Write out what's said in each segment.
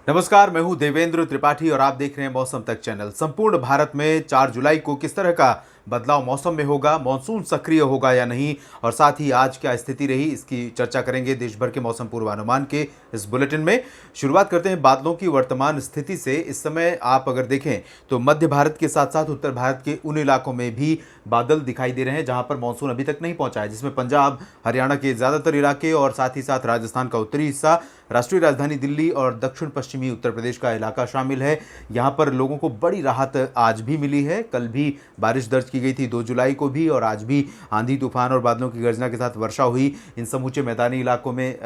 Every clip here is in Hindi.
नमस्कार, मैं हूं देवेंद्र त्रिपाठी और आप देख रहे हैं मौसम तक चैनल। संपूर्ण भारत में 4 जुलाई को किस तरह का बदलाव मौसम में होगा, मानसून सक्रिय होगा या नहीं, और साथ ही आज क्या स्थिति रही, इसकी चर्चा करेंगे देश भर के मौसम पूर्वानुमान के इस बुलेटिन में। शुरुआत करते हैं बादलों की वर्तमान स्थिति से। इस समय आप अगर देखें तो मध्य भारत के साथ साथ उत्तर भारत के उन इलाकों में भी बादल दिखाई दे रहे हैं जहां पर मानसून अभी तक नहीं पहुंचा है, जिसमें पंजाब, हरियाणा के ज़्यादातर इलाके और साथ ही साथ राजस्थान का उत्तरी हिस्सा, राष्ट्रीय राजधानी दिल्ली और दक्षिण पश्चिमी उत्तर प्रदेश का इलाका शामिल है। यहाँ पर लोगों को बड़ी राहत आज भी मिली है। कल भी बारिश दर्ज की गई थी 2 जुलाई को भी, और आज भी आंधी तूफान और बादलों की गर्जना के साथ वर्षा हुई। इन समूचे मैदानी इलाकों में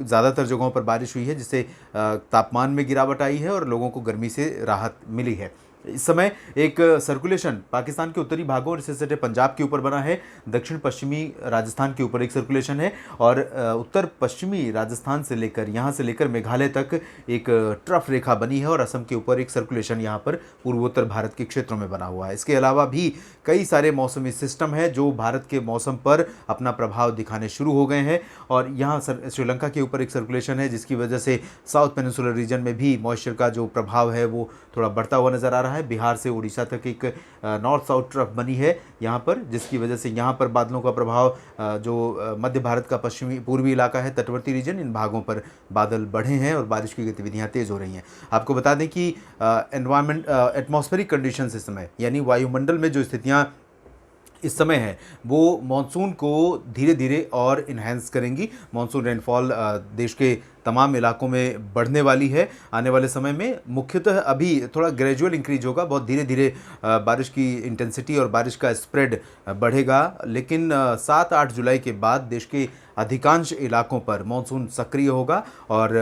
ज़्यादातर जगहों पर बारिश हुई है, जिससे तापमान में गिरावट आई है और लोगों को गर्मी से राहत मिली है। इस समय एक सर्कुलेशन पाकिस्तान के उत्तरी भागों और इससे सटे पंजाब के ऊपर बना है। दक्षिण पश्चिमी राजस्थान के ऊपर एक सर्कुलेशन है और उत्तर पश्चिमी राजस्थान से लेकर यहाँ से लेकर मेघालय तक एक ट्रफ रेखा बनी है और असम के ऊपर एक सर्कुलेशन यहाँ पर पूर्वोत्तर भारत के क्षेत्रों में बना हुआ है। इसके अलावा भी कई सारे मौसमी सिस्टम हैं जो भारत के मौसम पर अपना प्रभाव दिखाने शुरू हो गए हैं। और यहाँ श्रीलंका के ऊपर एक सर्कुलेशन है जिसकी वजह से साउथ पेनिनसुलर रीजन में भी मॉइस्चर का जो प्रभाव है वो थोड़ा बढ़ता हुआ नजर आ रहा है। बिहार से उड़ीसा तक एक नॉर्थ साउथ ट्रफ बनी है यहाँ पर, जिसकी वजह से यहाँ पर बादलों का प्रभाव जो मध्य भारत का पश्चिमी पूर्वी इलाका है, तटवर्ती रीजन, इन भागों पर बादल बढ़े हैं और बारिश की गतिविधियाँ तेज़ हो रही हैं। आपको बता दें कि एटमॉस्फेरिक कंडीशंस इस समय यानी वायुमंडल में जो स्थितियाँ इस समय है वो मॉनसून को धीरे धीरे और इन्हेंस करेंगी। मॉनसून रेनफॉल देश के तमाम इलाकों में बढ़ने वाली है आने वाले समय में। मुख्यतः अभी थोड़ा ग्रेजुअल इंक्रीज होगा, बहुत धीरे धीरे बारिश की इंटेंसिटी और बारिश का स्प्रेड बढ़ेगा, लेकिन 7-8 जुलाई के बाद देश के अधिकांश इलाकों पर मानसून सक्रिय होगा और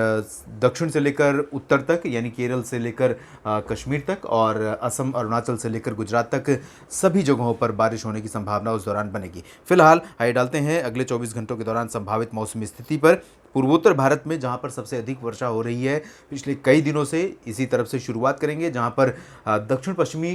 दक्षिण से लेकर उत्तर तक यानी केरल से लेकर कश्मीर तक और असम, अरुणाचल से लेकर गुजरात तक सभी जगहों पर बारिश होने की संभावना उस दौरान बनेगी। फिलहाल आइए डालते हैं अगले 24 घंटों के दौरान संभावित मौसमी स्थिति पर। पूर्वोत्तर भारत में जहां पर सबसे अधिक वर्षा हो रही है पिछले कई दिनों से, इसी तरफ से शुरुआत करेंगे जहां पर दक्षिण पश्चिमी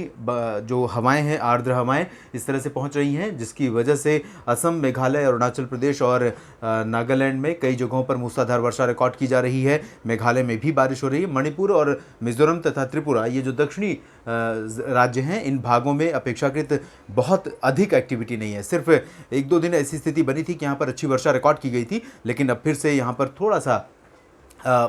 जो हवाएं हैं, आर्द्र हवाएं इस तरह से पहुंच रही हैं, जिसकी वजह से असम, मेघालय, अरुणाचल प्रदेश और नागालैंड में कई जगहों पर मूसलाधार वर्षा रिकॉर्ड की जा रही है। मेघालय में भी बारिश हो रही है। मणिपुर और मिजोरम तथा त्रिपुरा, ये जो दक्षिणी राज्य हैं, इन भागों में अपेक्षाकृत बहुत अधिक एक्टिविटी नहीं है। सिर्फ 1-2 दिन ऐसी स्थिति बनी थी कि यहाँ पर अच्छी वर्षा रिकॉर्ड की गई थी, लेकिन अब फिर से यहाँ पर थोड़ा सा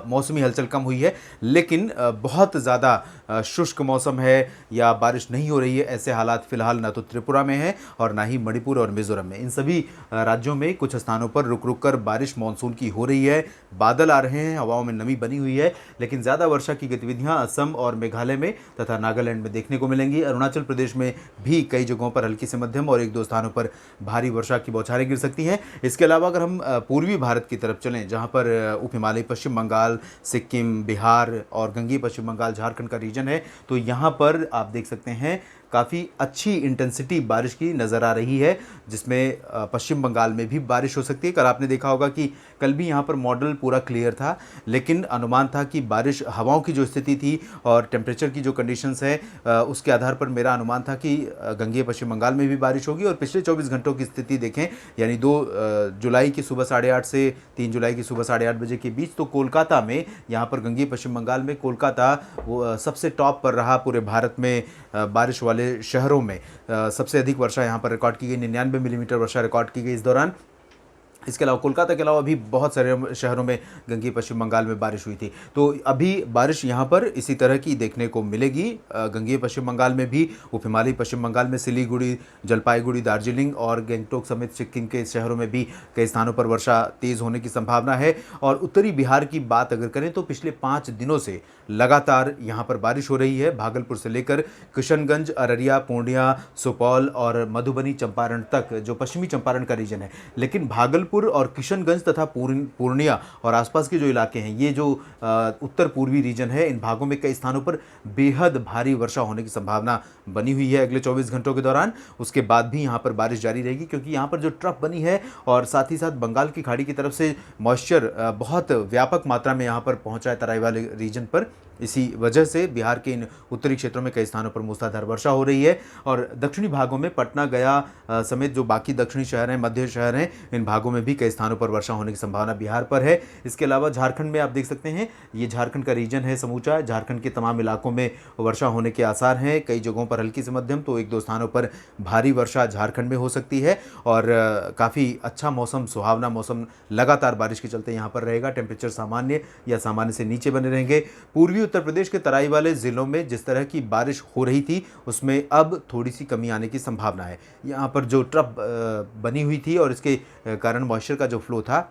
मौसमी हलचल कम हुई है, लेकिन बहुत ज़्यादा शुष्क मौसम है या बारिश नहीं हो रही है, ऐसे हालात फिलहाल ना तो त्रिपुरा में है और ना ही मणिपुर और मिजोरम में। इन सभी राज्यों में कुछ स्थानों पर रुक रुक कर बारिश मानसून की हो रही है। बादल आ रहे हैं, हवाओं में नमी बनी हुई है, लेकिन ज़्यादा वर्षा की गतिविधियाँ असम और मेघालय में तथा नागालैंड में देखने को मिलेंगी। अरुणाचल प्रदेश में भी कई जगहों पर हल्की से मध्यम और 1-2 स्थानों पर भारी वर्षा की बौछारें गिर सकती हैं। इसके अलावा अगर हम पूर्वी भारत की तरफ चलें, जहाँ पर उप हिमालयी पश्चिम बंगाल, सिक्किम, बिहार और गंगीय पश्चिम बंगाल, झारखंड का रीजन है, तो यहाँ पर आप देख सकते हैं काफ़ी अच्छी इंटेंसिटी बारिश की नज़र आ रही है, जिसमें पश्चिम बंगाल में भी बारिश हो सकती है। कल आपने देखा होगा कि कल भी यहाँ पर मॉडल पूरा क्लियर था, लेकिन अनुमान था कि बारिश, हवाओं की जो स्थिति थी और टेम्परेचर की जो कंडीशंस है उसके आधार पर मेरा अनुमान था कि गंगीय पश्चिम बंगाल में भी बारिश होगी। और पिछले 24 घंटों की स्थिति देखें, यानी 2 जुलाई की सुबह 8:30 से 3 जुलाई की सुबह 8:30 बजे के बीच, तो कोलकाता में, यहाँ पर गंगीय पश्चिम बंगाल में कोलकाता वो सबसे टॉप पर रहा पूरे भारत में बारिश वाले शहरों में। सबसे अधिक वर्षा यहाँ पर रिकॉर्ड की गई, 99 मिलीमीटर वर्षा रिकॉर्ड की गई इस दौरान। इसके अलावा कोलकाता के अलावा भी बहुत सारे शहरों में गंगीय पश्चिम बंगाल में बारिश हुई थी। तो अभी बारिश यहाँ पर इसी तरह की देखने को मिलेगी। गंगीय पश्चिम बंगाल में भी, उप हिमालयी पश्चिम बंगाल में सिलीगुड़ी, जलपाईगुड़ी, दार्जिलिंग और गंगटोक समेत सिक्किम के शहरों में भी कई स्थानों पर वर्षा तेज़ होने की संभावना है। और उत्तरी बिहार की बात अगर करें तो पिछले 5 दिनों से लगातार यहाँ पर बारिश हो रही है। भागलपुर से लेकर किशनगंज, अररिया, पूर्णिया, सुपौल और मधुबनी, चंपारण तक, जो पश्चिमी चंपारण का रीजन है। लेकिन भागलपुर और किशनगंज तथा पूर्णिया और आसपास के जो इलाके हैं, ये जो उत्तर पूर्वी रीजन है, इन भागों में कई स्थानों पर बेहद भारी वर्षा होने की संभावना बनी हुई है अगले 24 घंटों के दौरान। उसके बाद भी यहाँ पर बारिश जारी रहेगी, क्योंकि यहाँ पर जो ट्रफ बनी है और साथ ही साथ बंगाल की खाड़ी की तरफ से मॉइस्चर बहुत व्यापक मात्रा में यहाँ पर पहुँचा है तराई वाले रीजन पर। इसी वजह से बिहार के इन उत्तरी क्षेत्रों में कई स्थानों पर मूसलाधार वर्षा हो रही है और दक्षिणी भागों में पटना, गया समेत जो बाकी दक्षिणी शहर हैं, मध्य शहर हैं, इन भागों में में भी कई स्थानों पर वर्षा होने की संभावना बिहार पर है। इसके अलावा झारखंड में आप देख सकते हैं, ये झारखंड का रीजन है समूचा, झारखंड के तमाम इलाकों में वर्षा होने के आसार हैं। कई जगहों पर हल्की से मध्यम तो एक दो स्थानों पर भारी वर्षा झारखंड में हो सकती है। और काफ़ी अच्छा मौसम, सुहावना मौसम लगातार बारिश के चलते यहाँ पर रहेगा। टेम्परेचर सामान्य या सामान्य से नीचे बने रहेंगे। पूर्वी उत्तर प्रदेश के तराई वाले ज़िलों में जिस तरह की बारिश हो रही थी उसमें अब थोड़ी सी कमी आने की संभावना है। यहाँ पर जो ट्रफ बनी हुई थी और इसके कारण मॉइस्चर का जो फ्लो था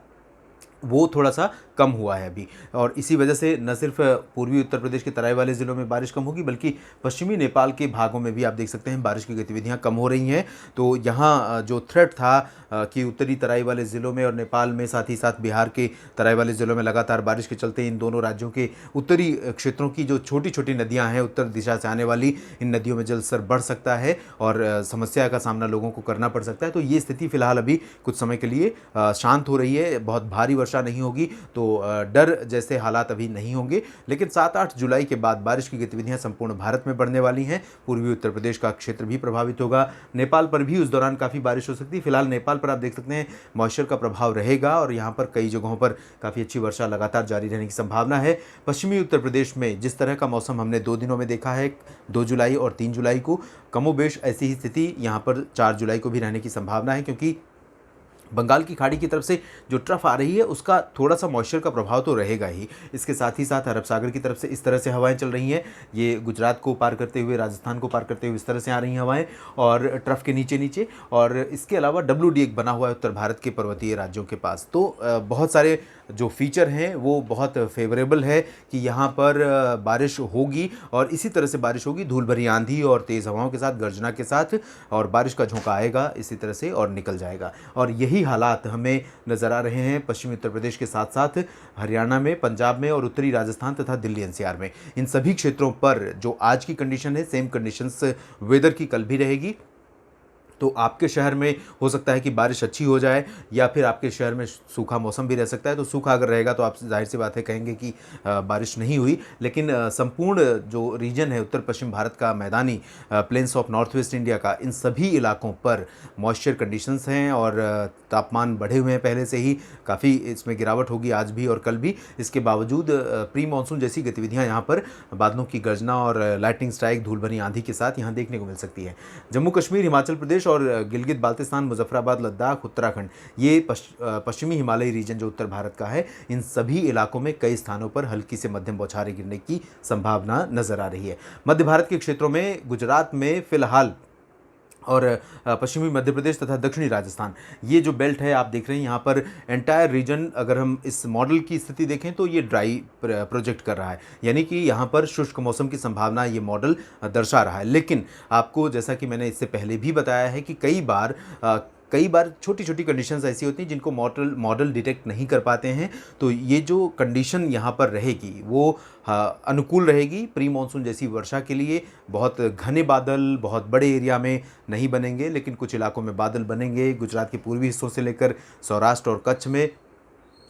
वो थोड़ा सा कम हुआ है अभी, और इसी वजह से न सिर्फ पूर्वी उत्तर प्रदेश के तराई वाले ज़िलों में बारिश कम होगी बल्कि पश्चिमी नेपाल के भागों में भी आप देख सकते हैं बारिश की गतिविधियां कम हो रही हैं। तो यहाँ जो थ्रेट था कि उत्तरी तराई वाले ज़िलों में और नेपाल में, साथ ही साथ बिहार के तराई वाले ज़िलों में लगातार बारिश के चलते इन दोनों राज्यों के उत्तरी क्षेत्रों की जो छोटी छोटी नदियाँ हैं उत्तर दिशा से आने वाली, इन नदियों में जलस्तर बढ़ सकता है और समस्या का सामना लोगों को करना पड़ सकता है। तो ये स्थिति फ़िलहाल अभी कुछ समय के लिए शांत हो रही है। बहुत भारी वर्षा नहीं होगी तो डर जैसे हालात अभी नहीं होंगे, लेकिन 7-8 जुलाई के बाद बारिश की गतिविधियां संपूर्ण भारत में बढ़ने वाली हैं। पूर्वी उत्तर प्रदेश का क्षेत्र भी प्रभावित होगा। नेपाल पर भी उस दौरान काफ़ी बारिश हो सकती है। फिलहाल नेपाल पर आप देख सकते हैं मॉइस्चर का प्रभाव रहेगा और यहाँ पर कई जगहों पर काफ़ी अच्छी वर्षा लगातार जारी रहने की संभावना है। पश्चिमी उत्तर प्रदेश में जिस तरह का मौसम हमने 2 दिनों में देखा है, 2 जुलाई और 3 जुलाई को, कमोबेश ऐसी ही स्थिति यहाँ पर 4 जुलाई को भी रहने की संभावना है, क्योंकि बंगाल की खाड़ी की तरफ से जो ट्रफ आ रही है उसका थोड़ा सा मॉइस्चर का प्रभाव तो रहेगा ही। इसके साथ ही साथ अरब सागर की तरफ से इस तरह से हवाएं चल रही हैं, ये गुजरात को पार करते हुए, राजस्थान को पार करते हुए इस तरह से आ रही हैं हवाएं और ट्रफ के नीचे नीचे। और इसके अलावा WD एक बना हुआ है उत्तर भारत के पर्वतीय राज्यों के पास। तो बहुत सारे जो फीचर हैं वो बहुत फेवरेबल है कि यहाँ पर बारिश होगी और इसी तरह से बारिश होगी, धूल भरी आंधी और तेज़ हवाओं के साथ, गर्जना के साथ, और बारिश का झोंका आएगा इसी तरह से और निकल जाएगा। और यही हालात हमें नज़र आ रहे हैं पश्चिमी उत्तर प्रदेश के साथ साथ हरियाणा में, पंजाब में और उत्तरी राजस्थान तथा दिल्ली NCR में। इन सभी क्षेत्रों पर जो आज की कंडीशन है, सेम कंडीशंस वेदर की कल भी रहेगी। तो आपके शहर में हो सकता है कि बारिश अच्छी हो जाए या फिर आपके शहर में सूखा मौसम भी रह सकता है। तो सूखा अगर रहेगा तो आप जाहिर सी बात है कहेंगे कि बारिश नहीं हुई, लेकिन संपूर्ण जो रीजन है उत्तर पश्चिम भारत का, मैदानी plains of north west India का, इन सभी इलाकों पर मॉइस्चर कंडीशंस हैं और तापमान बढ़े हुए हैं पहले से ही, काफ़ी इसमें गिरावट होगी आज भी और कल भी। इसके बावजूद प्री मानसून जैसी गतिविधियाँ यहाँ पर बादलों की गर्जना और लाइटनिंग स्ट्राइक, धूल भरी आंधी के साथ यहाँ देखने को मिल सकती है। जम्मू कश्मीर, हिमाचल प्रदेश और गिलगित बाल्तिस्तान, मुजफ्फराबाद, लद्दाख, उत्तराखंड, ये पश्चिमी हिमालयी रीजन जो उत्तर भारत का है, इन सभी इलाकों में कई स्थानों पर हल्की से मध्यम बौछारें गिरने की संभावना नजर आ रही है। मध्य भारत के क्षेत्रों में, गुजरात में फिलहाल और पश्चिमी मध्य प्रदेश तथा दक्षिणी राजस्थान, ये जो बेल्ट है आप देख रहे हैं यहाँ पर एंटायर रीजन, अगर हम इस मॉडल की स्थिति देखें तो ये ड्राई प्रोजेक्ट कर रहा है, यानी कि यहाँ पर शुष्क मौसम की संभावना ये मॉडल दर्शा रहा है। लेकिन आपको, जैसा कि मैंने इससे पहले भी बताया है, कि कई बार छोटी छोटी कंडीशंस ऐसी होती हैं जिनको मॉडल डिटेक्ट नहीं कर पाते हैं। तो ये जो कंडीशन यहाँ पर रहेगी वो अनुकूल रहेगी प्री मानसून जैसी वर्षा के लिए। बहुत घने बादल बहुत बड़े एरिया में नहीं बनेंगे, लेकिन कुछ इलाकों में बादल बनेंगे, गुजरात के पूर्वी हिस्सों से लेकर सौराष्ट्र और कच्छ में,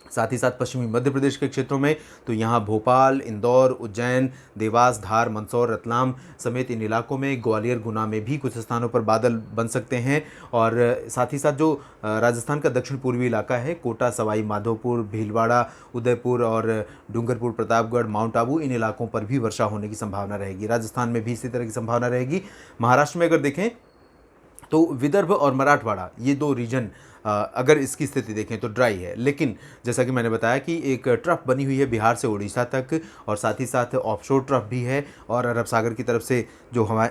साथ ही साथ पश्चिमी मध्य प्रदेश के क्षेत्रों में। तो यहाँ भोपाल, इंदौर, उज्जैन, देवास, धार, मंदसौर, रतलाम समेत इन इलाकों में, ग्वालियर, गुना में भी कुछ स्थानों पर बादल बन सकते हैं। और साथ ही साथ जो राजस्थान का दक्षिण पूर्वी इलाका है, कोटा, सवाई माधोपुर, भीलवाड़ा, उदयपुर और डूंगरपुर, प्रतापगढ़, माउंट आबू, इन इलाकों पर भी वर्षा होने की संभावना रहेगी। राजस्थान में भी इसी तरह की संभावना रहेगी। महाराष्ट्र में अगर देखें तो विदर्भ और मराठवाड़ा, ये 2 रीजन अगर इसकी स्थिति देखें तो ड्राई है, लेकिन जैसा कि मैंने बताया कि एक ट्रफ बनी हुई है बिहार से उड़ीसा तक, और साथ ही साथ ऑफशोर ट्रफ भी है, और अरब सागर की तरफ से जो हवाएं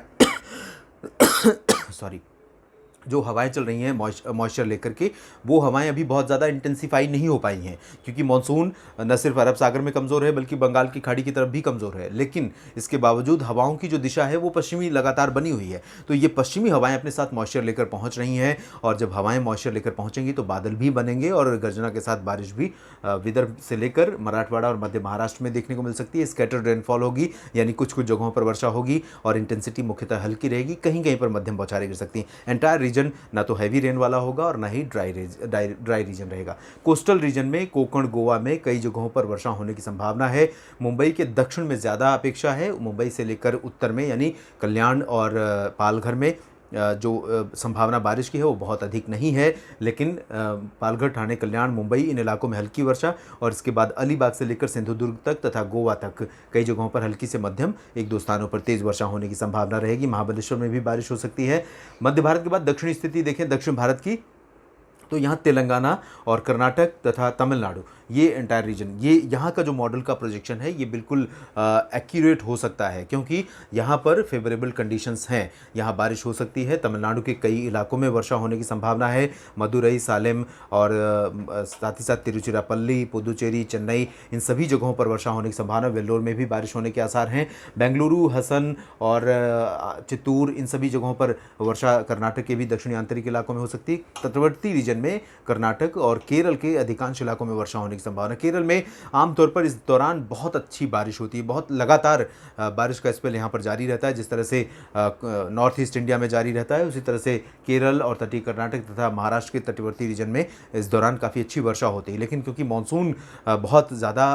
जो हवाएं चल रही हैं मॉइस्चर लेकर के, वो हवाएं अभी बहुत ज़्यादा इंटेंसिफाई नहीं हो पाई हैं, क्योंकि मॉनसून न सिर्फ अरब सागर में कमज़ोर है बल्कि बंगाल की खाड़ी की तरफ भी कमज़ोर है। लेकिन इसके बावजूद हवाओं की जो दिशा है वो पश्चिमी लगातार बनी हुई है। तो ये पश्चिमी हवाएं अपने साथ मॉइस्चर लेकर पहुँच रही हैं, और जब हवाएँ मॉइस्चर लेकर पहुँचेंगी तो बादल भी बनेंगे और गर्जना के साथ बारिश भी विदर्भ से लेकर मराठवाड़ा और मध्य महाराष्ट्र में देखने को मिल सकती है। स्कैटर्ड रेनफॉल होगी, यानी कुछ कुछ जगहों पर वर्षा होगी और इंटेंसिटी मुख्यतः हल्की रहेगी, कहीं कहीं पर मध्यम बौछारें गिर सकती हैं। एंटायर रीजन ना तो हैवी रेन वाला होगा और ना ही ड्राई रीजन रहेगा। कोस्टल रीजन में, कोंकण, गोवा में कई जगहों पर वर्षा होने की संभावना है। मुंबई के दक्षिण में ज़्यादा अपेक्षा है, मुंबई से लेकर उत्तर में यानी कल्याण और पालघर में जो संभावना बारिश की है वो बहुत अधिक नहीं है, लेकिन पालघर, ठाणे, कल्याण, मुंबई इन इलाकों में हल्की वर्षा और इसके बाद अलीबाग से लेकर सिंधुदुर्ग तक तथा गोवा तक कई जगहों पर हल्की से मध्यम, एक दो स्थानों पर तेज वर्षा होने की संभावना रहेगी। महाबलेश्वर में भी बारिश हो सकती है। मध्य भारत के बाद दक्षिणी स्थिति देखें, दक्षिण भारत की, तो यहाँ तेलंगाना और कर्नाटक तथा तमिलनाडु, ये एंटायर रीजन, ये यहाँ का जो मॉडल का प्रोजेक्शन है ये बिल्कुल एक्यूरेट हो सकता है, क्योंकि यहाँ पर फेवरेबल कंडीशंस हैं। यहाँ बारिश हो सकती है। तमिलनाडु के कई इलाकों में वर्षा होने की संभावना है। मदुरई, सालेम और साथ ही साथ तिरुचिरापल्ली, पुदुचेरी, चेन्नई, इन सभी जगहों पर वर्षा होने की संभावना। वेल्लोर में भी बारिश होने के आसार हैं। बेंगलुरु, हसन और चित्तूर, इन सभी जगहों पर वर्षा कर्नाटक के भी दक्षिणी आंतरिक इलाकों में हो सकती है। तटवर्ती रीजन में कर्नाटक और केरल के अधिकांश इलाकों में वर्षा होने की संभावना। केरल में आमतौर पर इस दौरान बहुत अच्छी बारिश होती है, बहुत लगातार बारिश का स्पेल यहाँ पर जारी रहता है। जिस तरह से नॉर्थ ईस्ट इंडिया में जारी रहता है, उसी तरह से केरल और तटीय कर्नाटक तथा महाराष्ट्र के तटवर्ती रीजन में इस दौरान काफ़ी अच्छी वर्षा होती है। लेकिन क्योंकि मानसून बहुत ज़्यादा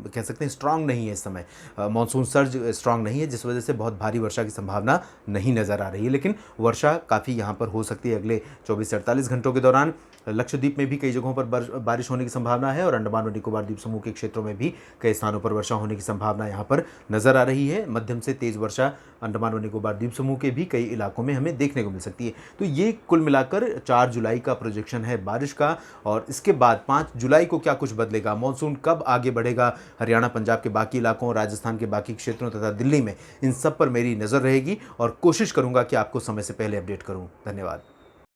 कह सकते हैं स्ट्रांग नहीं है, इस समय मानसून सर्ज स्ट्रांग नहीं है, जिस वजह से बहुत भारी वर्षा की संभावना नहीं नज़र आ रही है। लेकिन वर्षा काफ़ी यहाँ पर हो सकती है अगले 24 से 48 घंटों के दौरान। लक्षद्वीप में भी कई जगहों पर बारिश होने की संभावना है और अंडमान और निकोबार द्वीप समूह के क्षेत्रों में भी कई स्थानों पर वर्षा होने की संभावना यहाँ पर नजर आ रही है। मध्यम से तेज वर्षा अंडमान और निकोबार द्वीप समूह के भी कई इलाकों में हमें देखने को मिल सकती है। तो ये कुल मिलाकर 4 जुलाई का प्रोजेक्शन है बारिश का। और इसके बाद 5 जुलाई को क्या कुछ बदलेगा, मानसून कब आगे बढ़ेगा हरियाणा, पंजाब के बाकी इलाकों, राजस्थान के बाकी क्षेत्रों तथा दिल्ली में, इन सब पर मेरी नज़र रहेगी और कोशिश करूँगा कि आपको समय से पहले अपडेट करूँ। धन्यवाद।